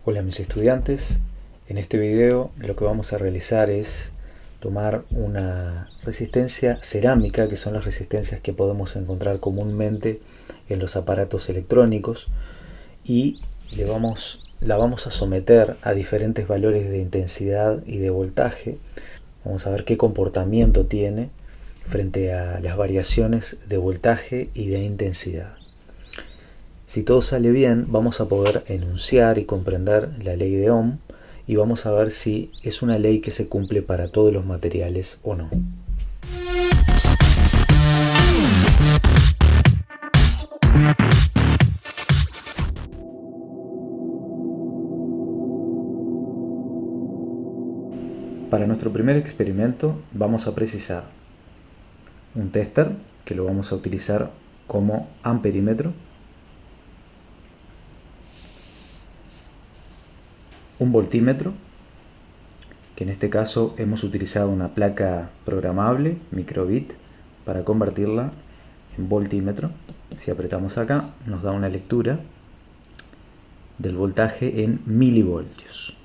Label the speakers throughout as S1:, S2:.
S1: Hola mis estudiantes, en este video lo que vamos a realizar es tomar una resistencia cerámica, que son las resistencias que podemos encontrar comúnmente en los aparatos electrónicos, y la vamos a someter a diferentes valores de intensidad y de voltaje. Vamos a ver qué comportamiento tiene frente a las variaciones de voltaje y de intensidad. Si todo sale bien, vamos a poder enunciar y comprender la ley de Ohm y vamos a ver si es una ley que se cumple para todos los materiales o no. Para nuestro primer experimento vamos a precisar un tester que lo vamos a utilizar como amperímetro, un voltímetro, que en este caso hemos utilizado una placa programable, microbit, para convertirla en voltímetro. Si apretamos acá nos da una lectura del voltaje en milivoltios.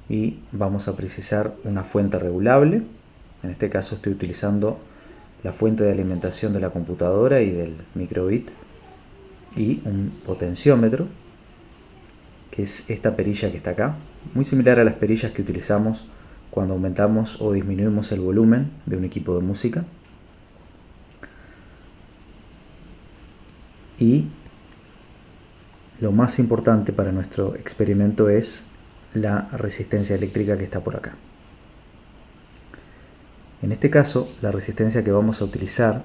S1: Y vamos a precisar una fuente regulable. En este caso estoy utilizando la fuente de alimentación de la computadora y del microbit, y un potenciómetro, que es esta perilla que está acá, muy similar a las perillas que utilizamos cuando aumentamos o disminuimos el volumen de un equipo de música. Y lo más importante para nuestro experimento es la resistencia eléctrica que está por acá. En este caso, la resistencia que vamos a utilizar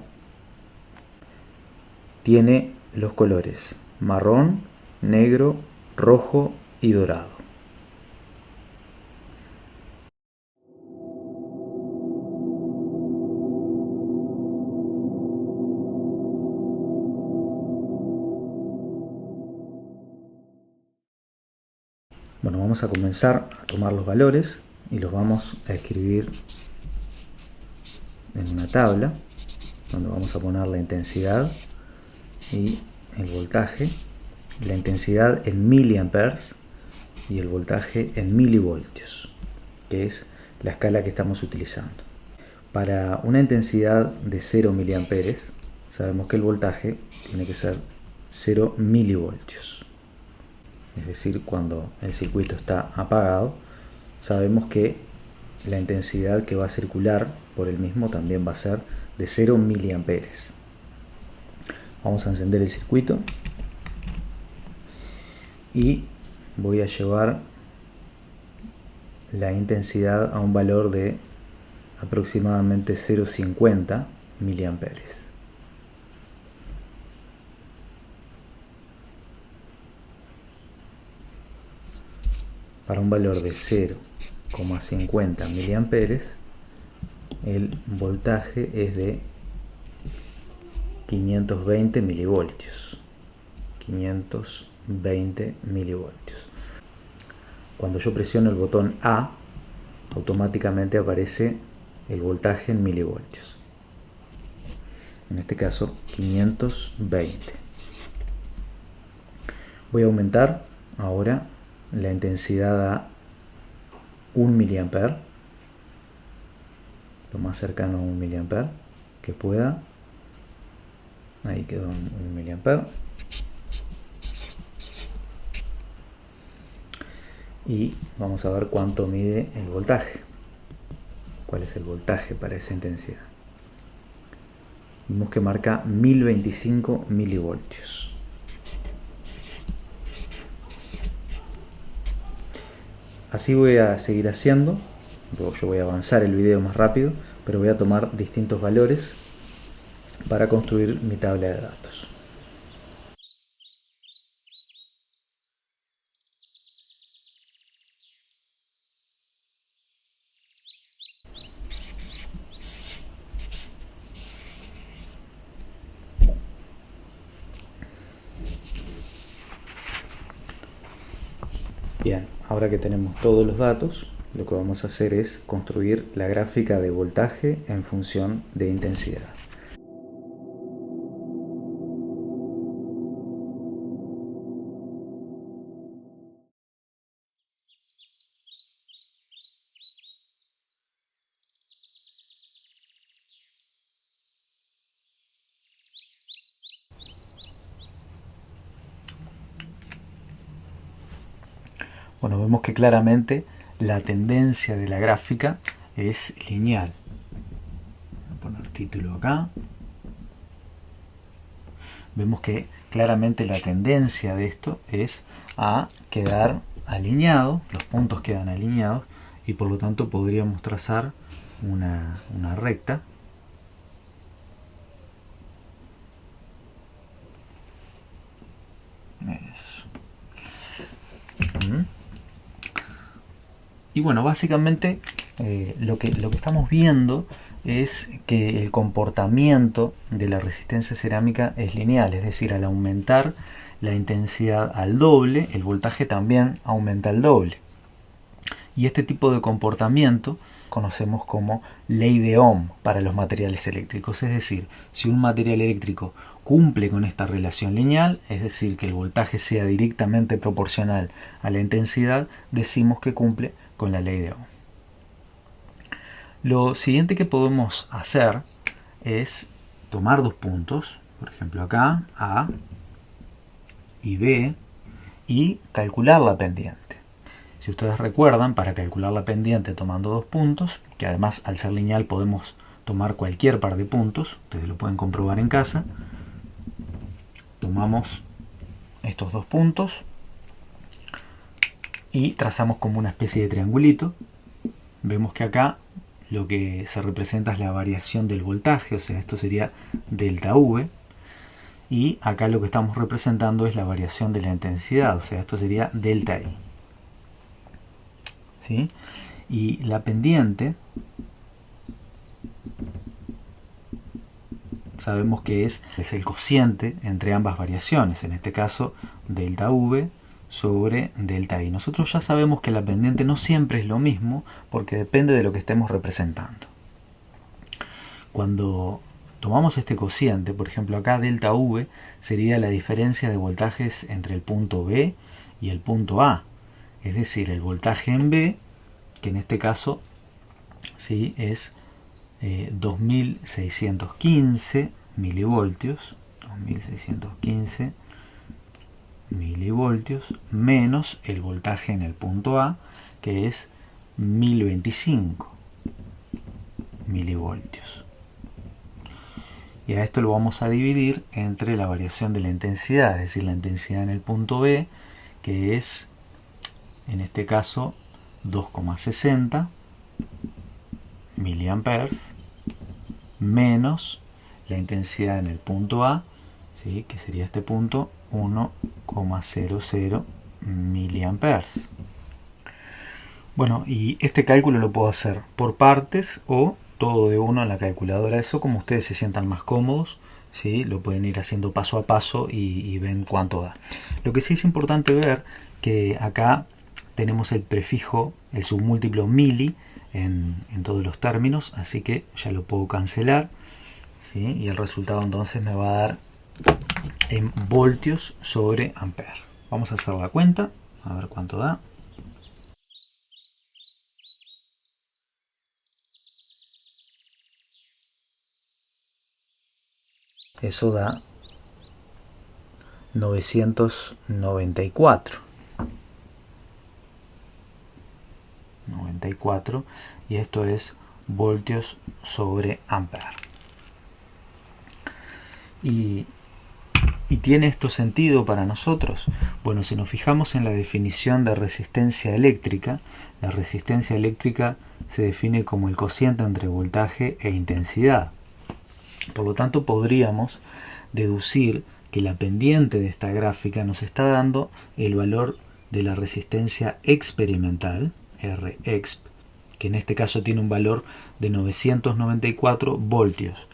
S1: tiene los colores marrón, negro, rojo y dorado. Bueno, vamos a comenzar a tomar los valores y los vamos a escribir en una tabla donde vamos a poner la intensidad y el voltaje, la intensidad en miliamperes y el voltaje en milivoltios, que es la escala que estamos utilizando. Para una intensidad de 0 miliamperes sabemos que el voltaje tiene que ser 0 milivoltios. Es decir, cuando el circuito está apagado, sabemos que la intensidad que va a circular por el mismo también va a ser de 0 miliamperes. Vamos a encender el circuito y voy a llevar la intensidad a un valor de aproximadamente 0,50 miliamperes. Para un valor de 0,50 miliamperes, el voltaje es de 520 milivoltios. 520 milivoltios. Cuando yo presiono el botón A, automáticamente aparece el voltaje en milivoltios. En este caso, 520. Voy a aumentar ahora la intensidad a 1 miliamper, lo más cercano a 1 miliamper que pueda. Ahí quedó en 1 miliamper. Y vamos a ver cuánto mide el voltaje. ¿Cuál es el voltaje para esa intensidad? Vemos que marca 1025 milivoltios. Así voy a seguir haciendo. Luego yo voy a avanzar el video más rápido, pero voy a tomar distintos valores para construir mi tabla de datos. Bien, ahora que tenemos todos los datos, lo que vamos a hacer es construir la gráfica de voltaje en función de intensidad. Bueno, vemos que claramente la tendencia de la gráfica es lineal. Voy a poner título acá. Vemos que claramente la tendencia de esto es a quedar alineado, los puntos quedan alineados y por lo tanto podríamos trazar una recta. Eso. Y bueno, básicamente lo que estamos viendo es que el comportamiento de la resistencia cerámica es lineal, es decir, al aumentar la intensidad al doble, el voltaje también aumenta al doble. Y este tipo de comportamiento conocemos como ley de Ohm para los materiales eléctricos, es decir, si un material eléctrico cumple con esta relación lineal, es decir, que el voltaje sea directamente proporcional a la intensidad, decimos que cumple con la ley de Ohm. Lo siguiente que podemos hacer es tomar dos puntos, por ejemplo acá, A y B, y calcular la pendiente. Si ustedes recuerdan, para calcular la pendiente tomando dos puntos, que además al ser lineal podemos tomar cualquier par de puntos, ustedes lo pueden comprobar en casa, tomamos estos dos puntos y trazamos como una especie de triangulito. Vemos que acá lo que se representa es la variación del voltaje, o sea, esto sería delta V, y acá lo que estamos representando es la variación de la intensidad, o sea, esto sería delta I. ¿Sí? Y la pendiente sabemos que es el cociente entre ambas variaciones, en este caso delta V sobre delta I. Nosotros ya sabemos que la pendiente no siempre es lo mismo porque depende de lo que estemos representando. Cuando tomamos este cociente, por ejemplo acá delta V sería la diferencia de voltajes entre el punto B y el punto A, es decir, el voltaje en B, que en este caso ¿sí? es 2615 milivoltios, 2615 milivoltios menos el voltaje en el punto A, que es 1025 milivoltios. Y a esto lo vamos a dividir entre la variación de la intensidad, es decir, la intensidad en el punto B, que es en este caso 2,60 miliamperes, menos la intensidad en el punto A, ¿sí? que sería este punto, 1,00 miliamperes. Bueno, y este cálculo lo puedo hacer por partes o todo de uno en la calculadora, eso como ustedes se sientan más cómodos, ¿sí? Lo pueden ir haciendo paso a paso y ven cuánto da. Lo que sí es importante ver que acá tenemos el prefijo, el submúltiplo mili en todos los términos, así que ya lo puedo cancelar, ¿sí? Y el resultado entonces me va a dar en voltios sobre ampere. Vamos a hacer la cuenta, a ver cuánto da. Eso da 994. Y esto es voltios sobre ampere. ¿Y tiene esto sentido para nosotros? Bueno, si nos fijamos en la definición de resistencia eléctrica, la resistencia eléctrica se define como el cociente entre voltaje e intensidad. Por lo tanto, podríamos deducir que la pendiente de esta gráfica nos está dando el valor de la resistencia experimental, Rexp, que en este caso tiene un valor de 994 voltios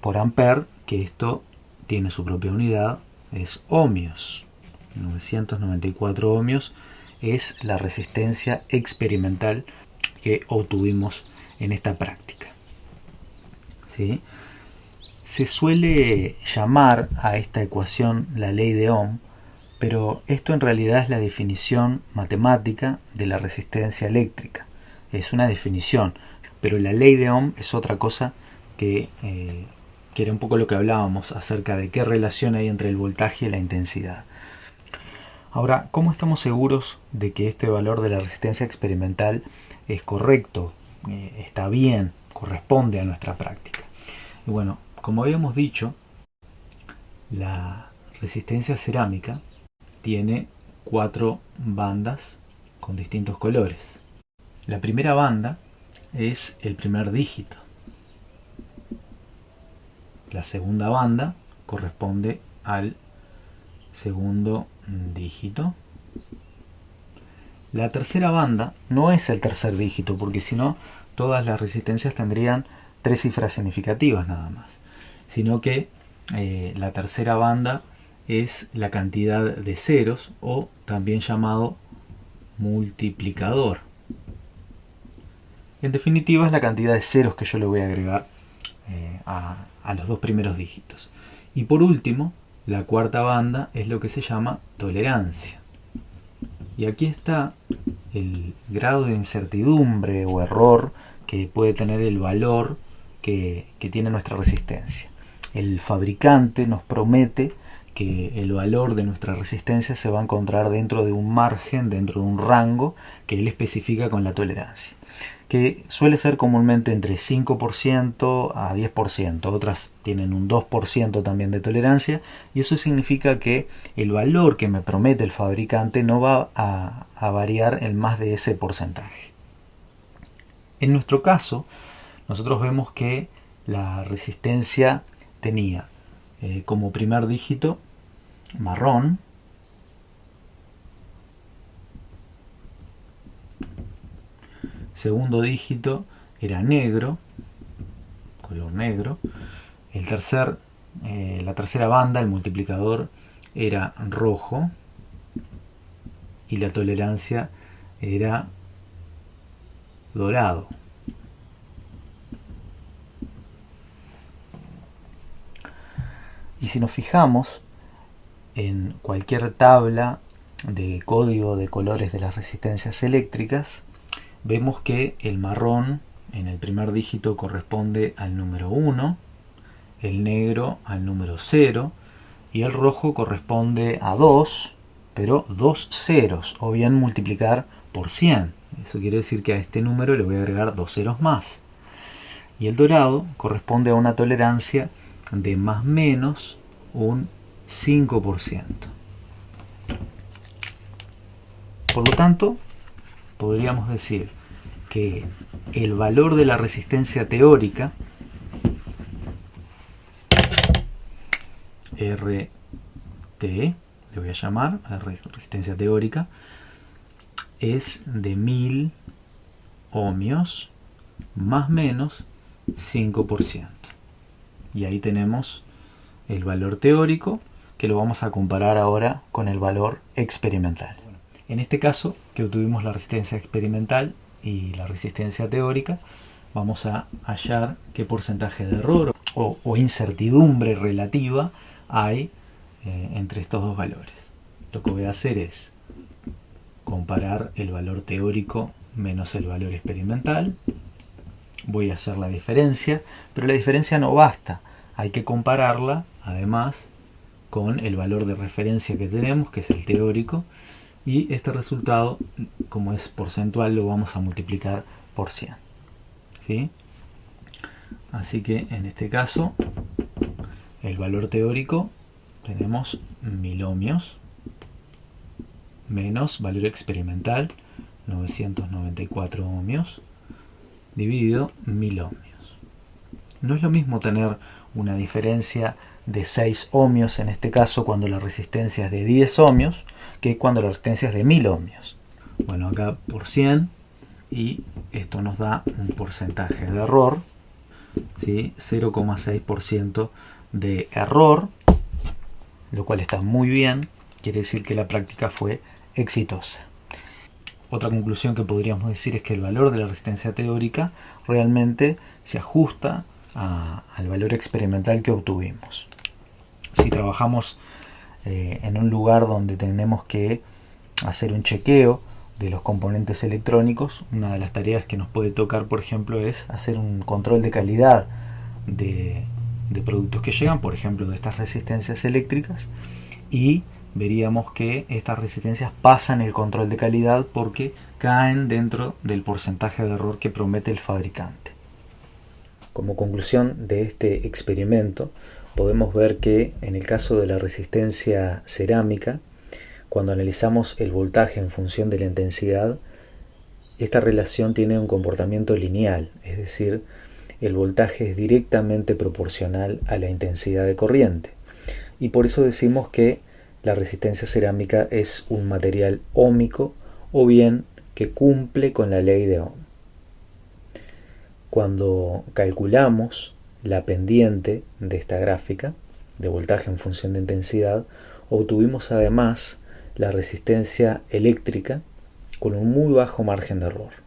S1: por ampere, que esto tiene su propia unidad, es ohmios. 994 ohmios es la resistencia experimental que obtuvimos en esta práctica. ¿Sí? Se suele llamar a esta ecuación la ley de Ohm, pero esto en realidad es la definición matemática de la resistencia eléctrica. Es una definición, pero la ley de Ohm es otra cosa que era un poco lo que hablábamos acerca de qué relación hay entre el voltaje y la intensidad. Ahora, ¿cómo estamos seguros de que este valor de la resistencia experimental es correcto, está bien, corresponde a nuestra práctica? Y bueno, como habíamos dicho, la resistencia cerámica tiene 4 bandas con distintos colores. La primera banda es el primer dígito. La segunda banda corresponde al segundo dígito. La tercera banda no es el tercer dígito, porque si no, todas las resistencias tendrían 3 cifras significativas nada más, sino que la tercera banda es la cantidad de ceros, o también llamado multiplicador. En definitiva, es la cantidad de ceros que yo le voy a agregar a los 2 primeros dígitos. Y por último, la cuarta banda es lo que se llama tolerancia. Y aquí está el grado de incertidumbre o error que puede tener el valor que tiene nuestra resistencia. El fabricante nos promete que el valor de nuestra resistencia se va a encontrar dentro de un margen, dentro de un rango que él especifica con la tolerancia, que suele ser comúnmente entre 5% a 10%, otras tienen un 2% también de tolerancia, y eso significa que el valor que me promete el fabricante no va a variar en más de ese porcentaje. En nuestro caso, nosotros vemos que la resistencia tenía como primer dígito marrón, segundo dígito era negro, color negro, la tercera banda, el multiplicador, era rojo, y la tolerancia era dorado. Y si nos fijamos en cualquier tabla de código de colores de las resistencias eléctricas, vemos que el marrón en el primer dígito corresponde al número 1, el negro al número 0 y el rojo corresponde a 2, pero 2 ceros, o bien multiplicar por 100. Eso quiere decir que a este número le voy a agregar 2 ceros más. Y el dorado corresponde a una tolerancia de más o menos un 5%. Por lo tanto, podríamos decir que el valor de la resistencia teórica, RT, le voy a llamar resistencia teórica, es de 1000 ohmios más o menos 5%. Y ahí tenemos el valor teórico, que lo vamos a comparar ahora con el valor experimental. En este caso, que obtuvimos la resistencia experimental y la resistencia teórica, vamos a hallar qué porcentaje de error o incertidumbre relativa hay entre estos dos valores. Lo que voy a hacer es comparar el valor teórico menos el valor experimental. Voy a hacer la diferencia, pero la diferencia no basta. Hay que compararla, además, con el valor de referencia que tenemos, que es el teórico, y este resultado, como es porcentual, lo vamos a multiplicar por 100. ¿Sí? Así que en este caso, el valor teórico tenemos 1000 ohmios menos valor experimental 994 ohmios dividido 1000 ohmios. No es lo mismo tener una diferencia de 6 ohmios en este caso cuando la resistencia es de 10 ohmios que cuando la resistencia es de 1000 ohmios. Bueno, acá por 100, y esto nos da un porcentaje de error, ¿sí? 0,6% de error, lo cual está muy bien, quiere decir que la práctica fue exitosa. Otra conclusión que podríamos decir es que el valor de la resistencia teórica realmente se ajusta al valor experimental que obtuvimos. Si trabajamos en un lugar donde tenemos que hacer un chequeo de los componentes electrónicos, una de las tareas que nos puede tocar, por ejemplo, es hacer un control de calidad de productos que llegan, por ejemplo, de estas resistencias eléctricas, y veríamos que estas resistencias pasan el control de calidad porque caen dentro del porcentaje de error que promete el fabricante. Como conclusión de este experimento, podemos ver que en el caso de la resistencia cerámica, cuando analizamos el voltaje en función de la intensidad, esta relación tiene un comportamiento lineal, es decir, el voltaje es directamente proporcional a la intensidad de corriente. Y por eso decimos que la resistencia cerámica es un material óhmico o bien que cumple con la ley de Ohm. Cuando calculamos la pendiente de esta gráfica de voltaje en función de intensidad, obtuvimos además la resistencia eléctrica con un muy bajo margen de error.